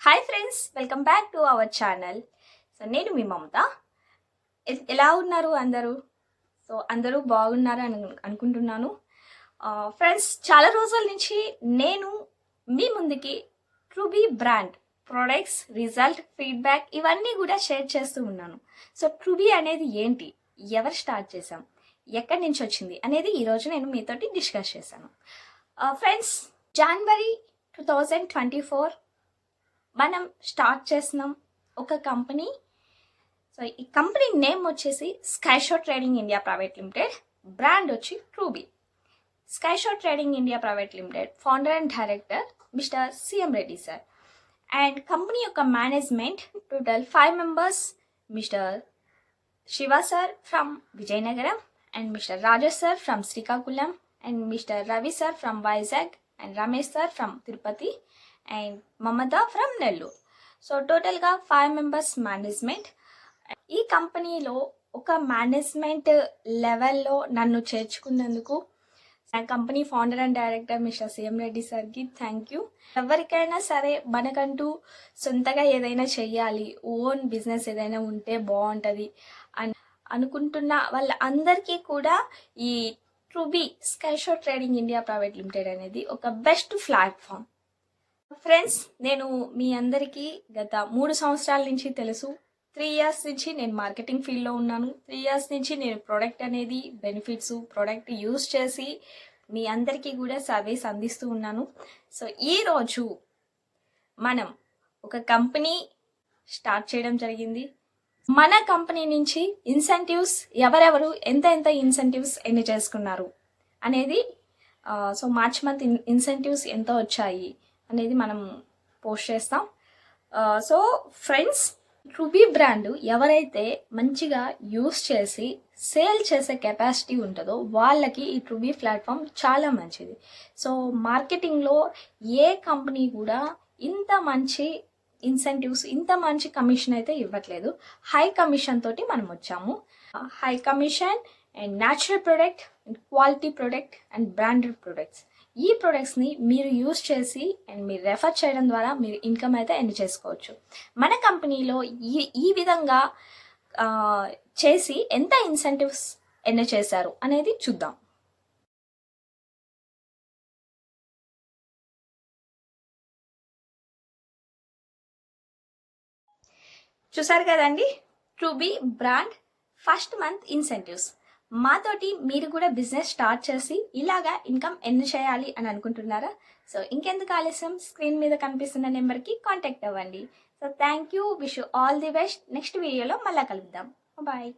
Hi friends, welcome back to our channel. So నేను మీ మమత. ఎలా ఉన్నారు అందరూ? సో అందరూ బాగున్నారు అని అనుకుంటున్నాను. ఫ్రెండ్స్, చాలా రోజుల నుంచి నేను మీ ముందుకి ట్రూబీ బ్రాండ్ ప్రొడక్ట్స్, రిజల్ట్, ఫీడ్బ్యాక్ ఇవన్నీ కూడా షేర్ చేస్తూ ఉన్నాను. సో ట్రూబీ అనేది ఏంటి, ఎవరు స్టార్ట్ చేశాం, ఎక్కడి నుంచి వచ్చింది అనేది ఈరోజు నేను మీతోటి డిస్కస్ చేశాను. ఫ్రెండ్స్, జనవరి 2024 మనం స్టార్ట్ చేసినాం ఒక కంపెనీ. సో ఈ కంపెనీ నేమ్ వచ్చేసి Skyshow trading India private limited, brand వచ్చి ట్రూబీ. Skyshow trading India private limited founder and director mister CM Reddy sir. And company యొక్క management total 5 members, mister Shiva sir from Vizianagaram, and mister Rajesh sir from Srikakulam, and mister Ravi sir from Vizag, and Ramesh sir from Tirupati, and Mamata from Nellore. So టోటల్గా 5 members management. ఈ కంపెనీలో ఒక management లెవెల్లో నన్ను చేర్చుకున్నందుకు నా company founder and director mister CM Reddy సార్కి thank you. ఎవరికైనా సరే మనకంటూ సొంతగా ఏదైనా చెయ్యాలి, ఓన్ బిజినెస్ ఏదైనా ఉంటే బాగుంటుంది అని అనుకుంటున్న వాళ్ళందరికీ కూడా ఈ ట్రూబీ Skyshow trading India private limited అనేది ఒక బెస్ట్ ప్లాట్ఫామ్. ఫ్రెండ్స్, నేను మీ అందరికీ గత 3 సంవత్సరాల నుంచి తెలుసు. 3 years నుంచి నేను మార్కెటింగ్ ఫీల్డ్లో ఉన్నాను. 3 years నుంచి నేను ప్రోడక్ట్ అనేది బెనిఫిట్స్, ప్రోడక్ట్ యూస్ చేసి మీ అందరికీ కూడా సర్వీస్ అందిస్తూ ఉన్నాను. సో ఈరోజు మనం ఒక కంపెనీ స్టార్ట్ చేయడం జరిగింది. మన కంపెనీ నుంచి ఇన్సెంటివ్స్ ఎవరెవరు ఎంత ఇన్సెంటివ్స్ ఎన్ని చేసుకున్నారు అనేది, సో మార్చ్ మంత్ ఇన్సెంటివ్స్ ఎంత వచ్చాయి అనేది మనం పోస్ట్ చేస్తాం. సో ఫ్రెండ్స్, ట్రూబీ బ్రాండ్ ఎవరైతే మంచిగా యూస్ చేసి సేల్ చేసే కెపాసిటీ ఉంటుందో వాళ్ళకి ఈ ట్రూబీ ప్లాట్ఫామ్ చాలా మంచిది. సో మార్కెటింగ్లో ఏ కంపెనీ కూడా ఇంత మంచి ఇన్సెంటివ్స్, ఇంత మంచి కమిషన్ అయితే ఇవ్వట్లేదు. హై కమిషన్ తోటి మనం వచ్చాము. High commission and natural product and quality product and branded products. ఈ ప్రొడక్ట్స్ని మీరు యూస్ చేసి అండ్ మీరు రెఫర్ చేయడం ద్వారా మీరు ఇన్కమ్ అయితే ఎర్న్ చేసుకోవచ్చు. మన కంపెనీలో ఈ విధంగా చేసి ఎంత ఇన్సెంటివ్స్ ఎర్న్ చేశారు అనేది చూద్దాం. చూసారు కదండి, ట్రూబీ బ్రాండ్ ఫస్ట్ మంత్ ఇన్సెంటివ్స్. మాతోటి మీరు కూడా బిజినెస్ స్టార్ట్ చేసి ఇలాగా ఇన్కమ్ ఎర్న్ చేయాలి అని అనుకుంటున్నారా? సో ఇంకెందుకు ఆలస్యం, స్క్రీన్ మీద కనిపిస్తున్న నెంబర్కి కాంటాక్ట్ అవ్వండి. So thank you, wish you all the best. Next వీడియోలో మళ్ళీ కలుద్దాం. బాయ్.